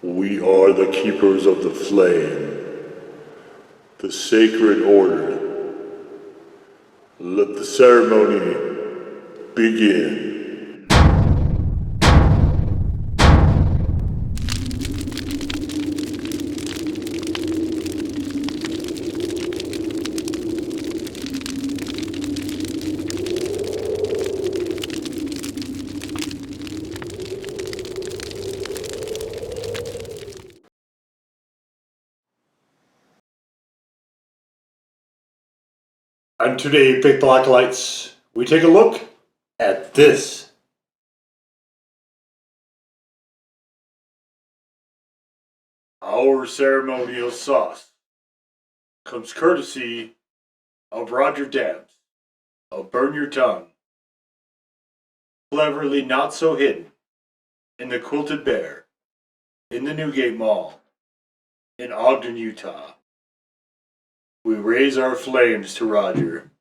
We are the keepers of the flame, the sacred order. Let the ceremony begin. And today, Faithful Acolytes, we take a look at this. Our ceremonial sauce comes courtesy of Roger Dams of Burn Your Tongue, cleverly not so hidden in the Quilted Bear in the Newgate Mall in Ogden, Utah. We raise our flames to Roger.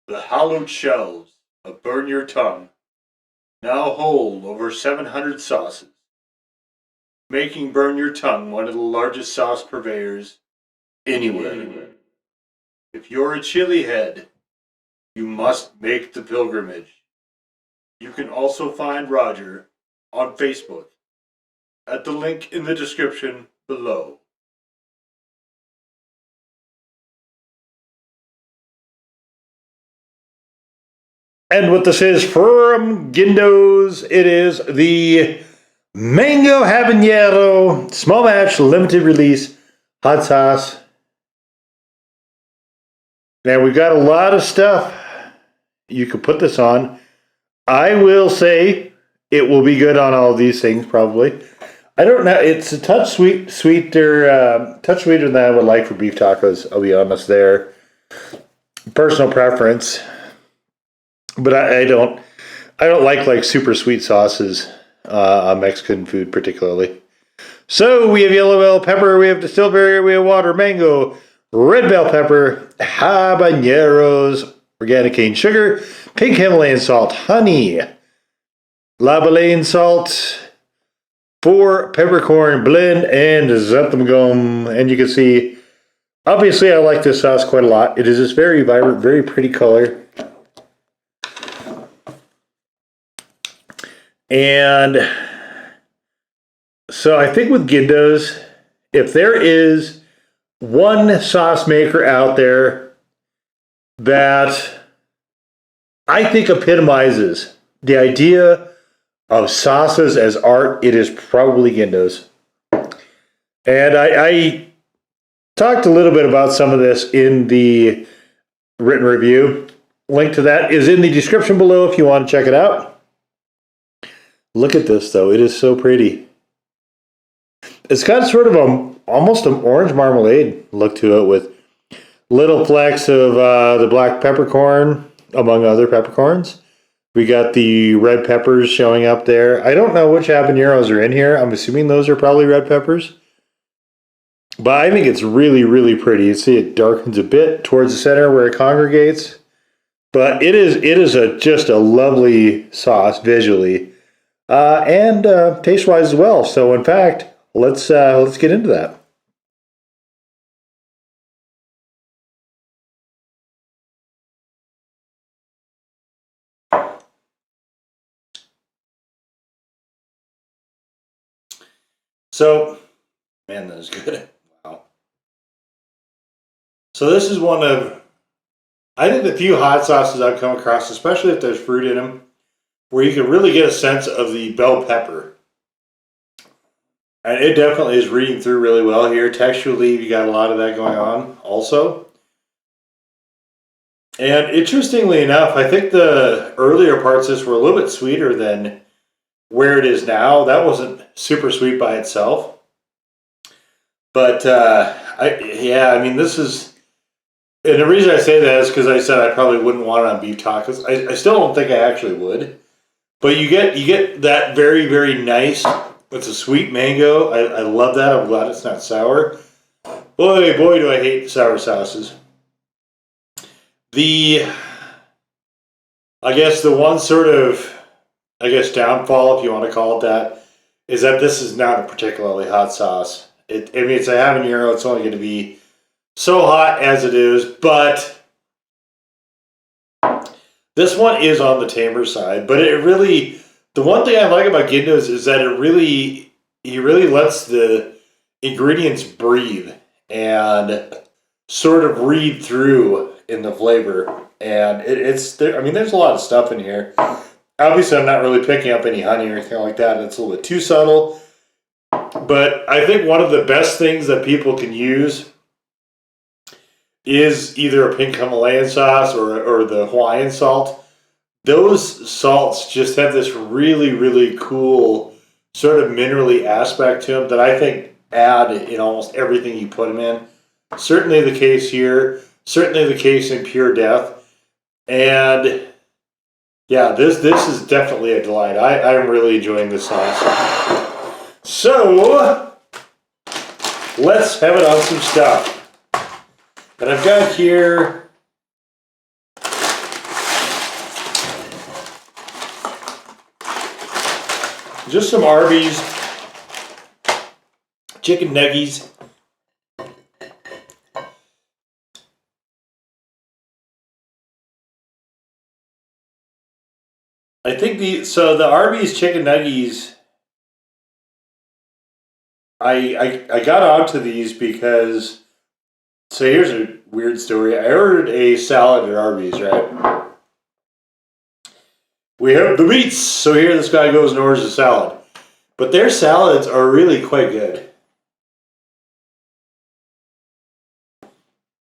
The hallowed shelves of Burn Your Tongue now hold over 700 sauces, making Burn Your Tongue one of the largest sauce purveyors anywhere. If you're a chili head, you must make the pilgrimage. You can also find Roger on Facebook at the link in the description below. And what this is from Gindo's, it is the Mango Habanero Small Batch Limited Release Hot Sauce. Now we've got a lot of stuff you could put this on. I will say it will be good on all these things probably. I don't know. It's a touch sweeter than I would like for beef tacos. I'll be honest there. Personal preference, but I don't like super sweet sauces on Mexican food particularly. So we have yellow bell pepper, we have distilled berry, we have water, mango, red bell pepper, habaneros, organic cane sugar, pink Himalayan salt, honey, labalaine salt, 4 peppercorn blend, and xanthan gum. And you can see, obviously I like this sauce quite a lot. It is this very vibrant, very pretty color. And so I think with Gindo's, if there is one sauce maker out there that I think epitomizes the idea of sauces as art, it is probably Gindo's. And I talked a little bit about some of this in the written review. Link to that is in the description below if you want to check it out. Look at this though, it is so pretty. It's got sort of almost an orange marmalade look to it with little flecks of the black peppercorn among other peppercorns. We got the red peppers showing up there. I don't know which habaneros are in here. I'm assuming those are probably red peppers. But I think it's really, really pretty. You see it darkens a bit towards the center where it congregates. But it is just a lovely sauce visually. And taste-wise as well. So in fact, let's get into that. So, man, that is good. Wow. So this is one of, I think, the few hot sauces I've come across, especially if there's fruit in them, where you can really get a sense of the bell pepper. And it definitely is reading through really well here. Texturally, you got a lot of that going on also. And interestingly enough, I think the earlier parts of this were a little bit sweeter than where it is now. That wasn't super sweet by itself. But, I mean, this is, and the reason I say that is because I said I probably wouldn't want it on beef tacos. I still don't think I actually would. But you get that very, very nice, it's a sweet mango. I love that. I'm glad it's not sour. Boy, do I hate sour sauces. The I guess the one sort of, downfall, if you want to call it that, is that this is not a particularly hot sauce. I mean, it's a habanero. It's only going to be so hot as it is, but this one is on the tamer side. But the one thing I like about Gindo's is that he really lets the ingredients breathe and sort of read through in the flavor. And it's there. I mean, there's a lot of stuff in here. Obviously, I'm not really picking up any honey or anything like that. It's a little bit too subtle. But I think one of the best things that people can use is either a pink Himalayan sauce or the Hawaiian salt. Those salts just have this really, really cool sort of minerally aspect to them that I think add in almost everything you put them in. Certainly the case here. Certainly the case in Pure Death. And yeah, this is definitely a delight. I'm really enjoying this sauce. So, let's have it on some stuff. And I've got here just some Arby's chicken nuggies. I think the Arby's chicken nuggies, I got onto these because, so here's a weird story. I ordered a salad at Arby's, right? We have the meats, so here this guy goes and orders a salad. But their salads are really quite good.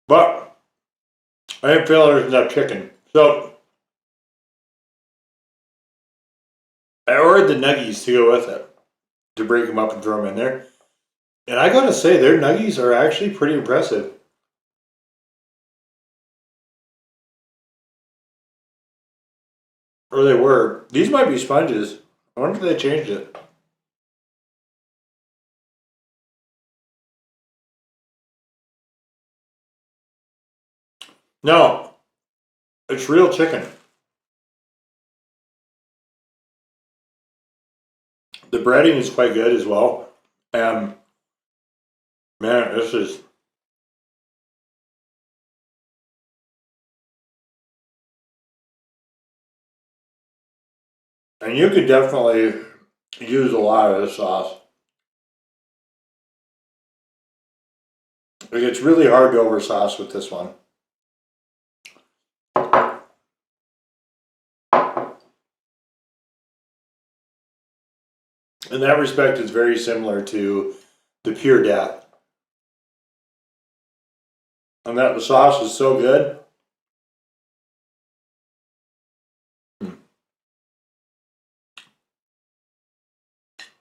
But I didn't feel there was enough chicken. So I ordered the nuggies to go with it, to break them up and throw them in there. And I gotta say, their nuggies are actually pretty impressive. Or they were. These might be sponges. I wonder if they changed it. No, it's real chicken. The breading is quite good as well. And man, this is, and you could definitely use a lot of this sauce. Like, it's really hard to oversauce with this one. In that respect, it's very similar to the Pure Death. And that the sauce is so good.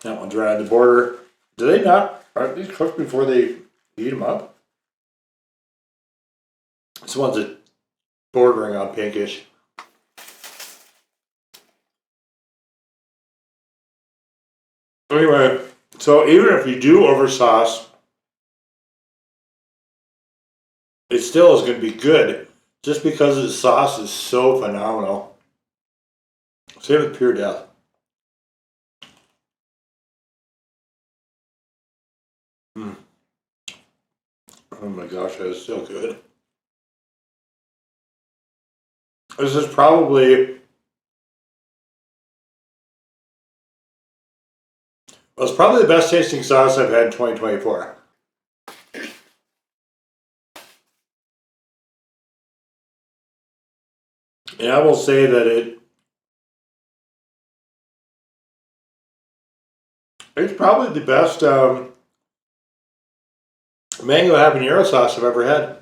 That one's right on the border. Do they not? Aren't these cooked before they heat them up? This one's bordering on pinkish. Anyway, so even if you do oversauce, it still is going to be good just because the sauce is so phenomenal. Same with Pure Death. Oh my gosh, that is so good. This is probably, well, it's probably the best tasting sauce I've had in 2024. And I will say that it's probably the best mango habanero sauce I've ever had.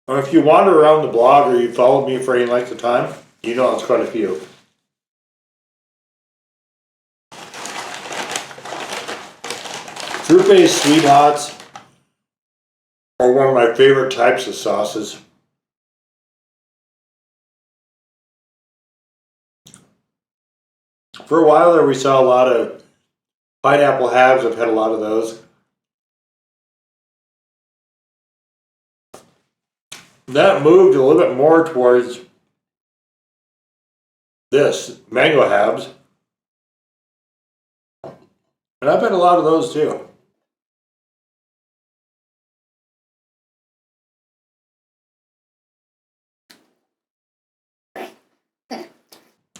If you wander around the blog or you followed me for any length of time, you know it's quite a few. Fruit-based sweet hots are one of my favorite types of sauces. For a while there, we saw a lot of pineapple halves. I've had a lot of those. that moved a little bit more towards this mango habs. And I've had a lot of those too.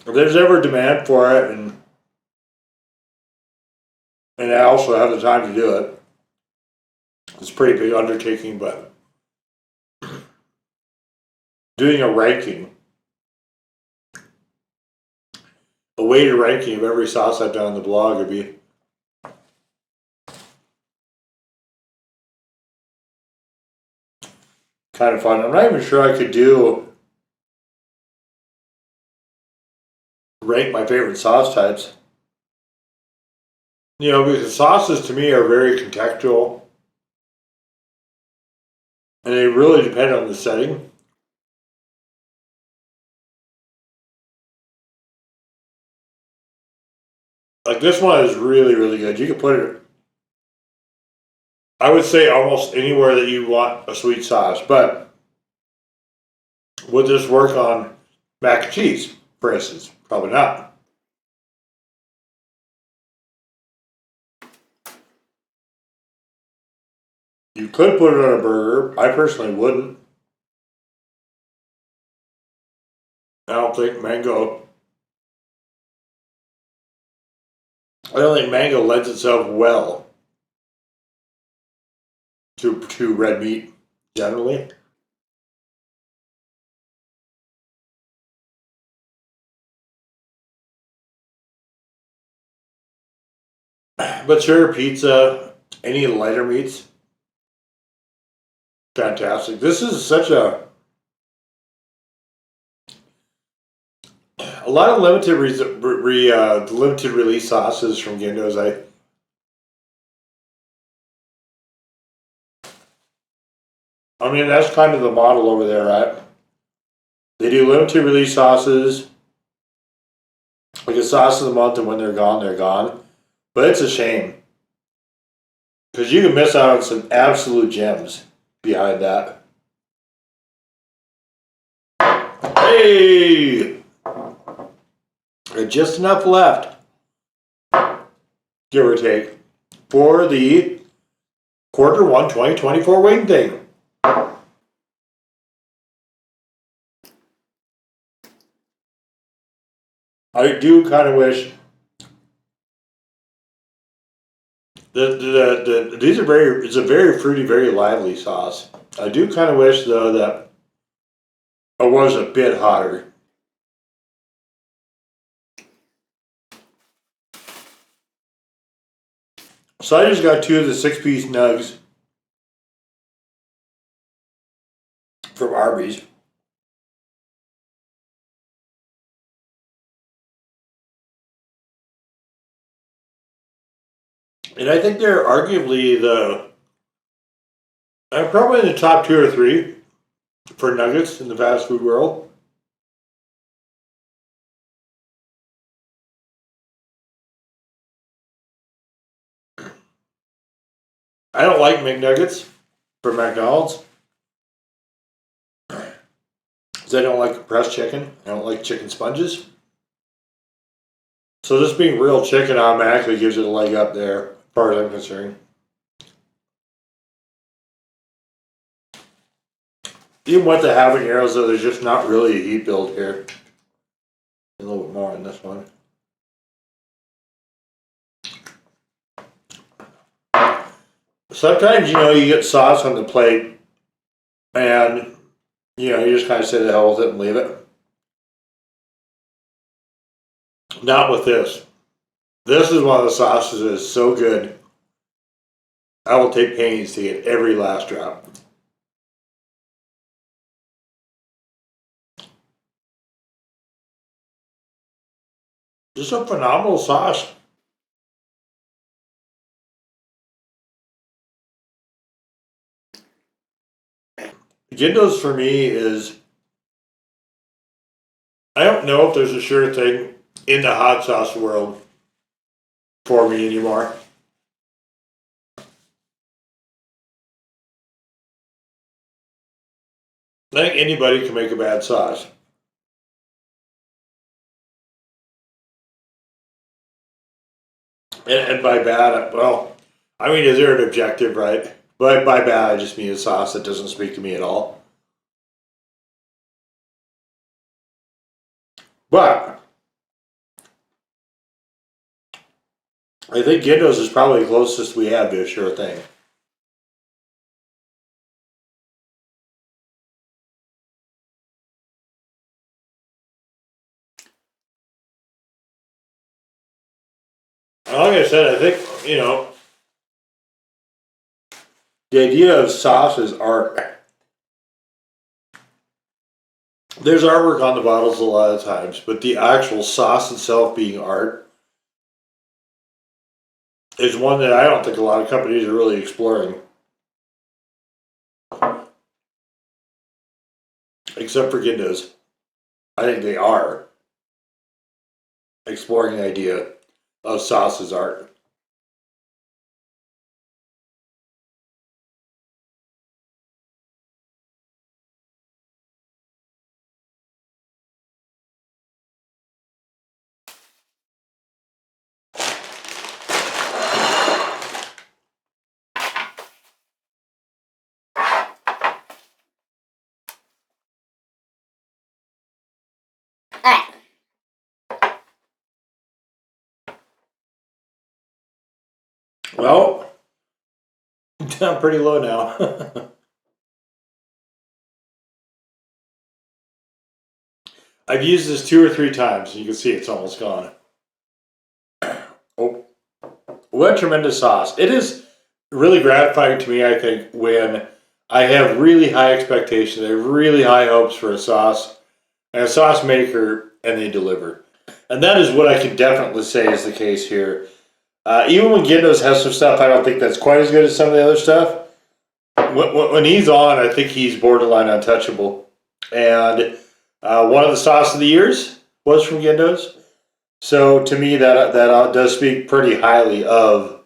If there's ever demand for it, and I also have the time to do it, it's a pretty big undertaking, but doing a ranking, a weighted ranking of every sauce I've done on the blog would be kind of fun. I'm not even sure I could rank my favorite sauce types. You know, because sauces to me are very contextual. And they really depend on the setting. Like this one is really, really good. You can put it, I would say, almost anywhere that you want a sweet sauce. But would this work on mac and cheese, for instance? Probably not. You could put it on a burger. I personally wouldn't. I don't think mango lends itself well to red meat generally. But sure, pizza, any lighter meats, fantastic. This is such a lot of limited limited release sauces from Gindo's. I mean, that's kind of the model over there, right? They do limited release sauces, like a sauce of the month, and when they're gone, they're gone. But it's a shame because you can miss out on some absolute gems behind that. Hey, there's just enough left, give or take, for the Q1 2024 wing thing. I do kind of wish it's a very fruity, very lively sauce. I do kind of wish though that it was a bit hotter. So I just got 2 of the 6-piece nugs from Arby's. And I think they're arguably I'm probably in the top 2 or 3 for nuggets in the fast food world. I don't like McNuggets from McDonald's because I don't like compressed chicken. I don't like chicken sponges. So this being real chicken automatically gives it a leg up there, as far as I'm concerned. Even with the habaneros, though, there's just not really a heat build here. A little bit more on this one. Sometimes, you get sauce on the plate, and, you just kind of say the hell with it and leave it. Not with this. This is one of the sauces that is so good, I will take pains to get every last drop. Just a phenomenal sauce. Gindo's for me is, I don't know if there's a sure thing in the hot sauce world for me anymore. think anybody can make a bad sauce. And by bad, well, I mean, is there an objective, right? But by bad, I just mean a sauce that doesn't speak to me at all. But I think Gindo's is probably the closest we have to a sure thing. Like I said, I think, you know, the idea of sauce is art. There's artwork on the bottles a lot of times, but the actual sauce itself being art is one that I don't think a lot of companies are really exploring. Except for Gindo's. I think they are exploring the idea of sauce as art. Well, I'm pretty low now. I've used this 2 or 3 times. You can see it's almost gone. Oh, what a tremendous sauce. It is really gratifying to me, I think, when I have really high expectations, I have really high hopes for a sauce and a sauce maker, and they deliver. And that is what I can definitely say is the case here. Even when Gindo's has some stuff, I don't think that's quite as good as some of the other stuff. When he's on, I think he's borderline untouchable. And one of the sauce of the years was from Gindo's. So to me, that does speak pretty highly of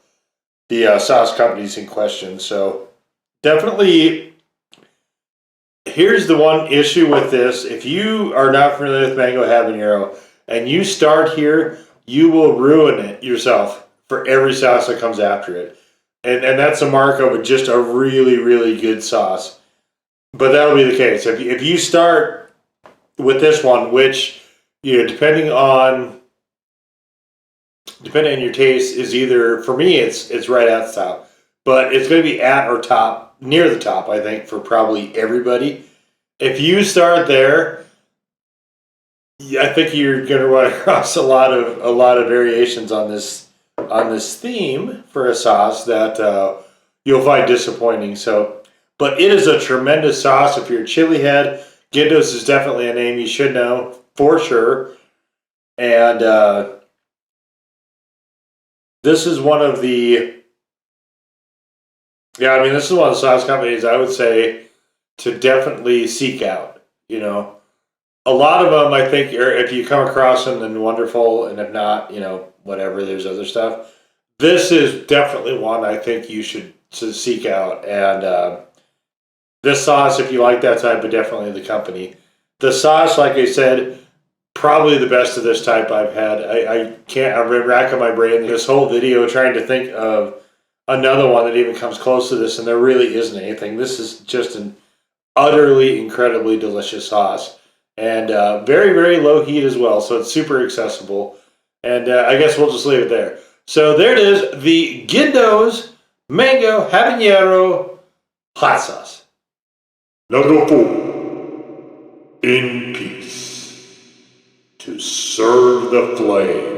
the sauce companies in question. So definitely, here's the one issue with this. If you are not familiar with mango habanero and you start here, you will ruin it yourself for every sauce that comes after it. And that's a mark of just a really, really good sauce. But that'll be the case. If you start with this one, which, you know, depending on your taste, is either, for me, it's right at the top. But it's going to be at or top, near the top, I think, for probably everybody. If you start there, I think you're going to run across a lot of variations on this theme for a sauce that you'll find disappointing. So, but it is a tremendous sauce. If you're a chili head, Gindo's is definitely a name you should know for sure. And this is one of the, this is one of the sauce companies I would say to definitely seek out. You know, a lot of them, I think, if you come across them, then wonderful, and if not, you know, whatever, there's other stuff. This is definitely one I think you should seek out. And this sauce, if you like that type, but definitely the company. The sauce, like I said, probably the best of this type I've had. I'm racking my brain this whole video trying to think of another one that even comes close to this, and there really isn't anything. This is just an utterly incredibly delicious sauce. And very, very low heat as well, so it's super accessible. And I guess we'll just leave it there. So there it is, the Gindo's Mango Habanero Hot Sauce. Now go in peace to serve the flame.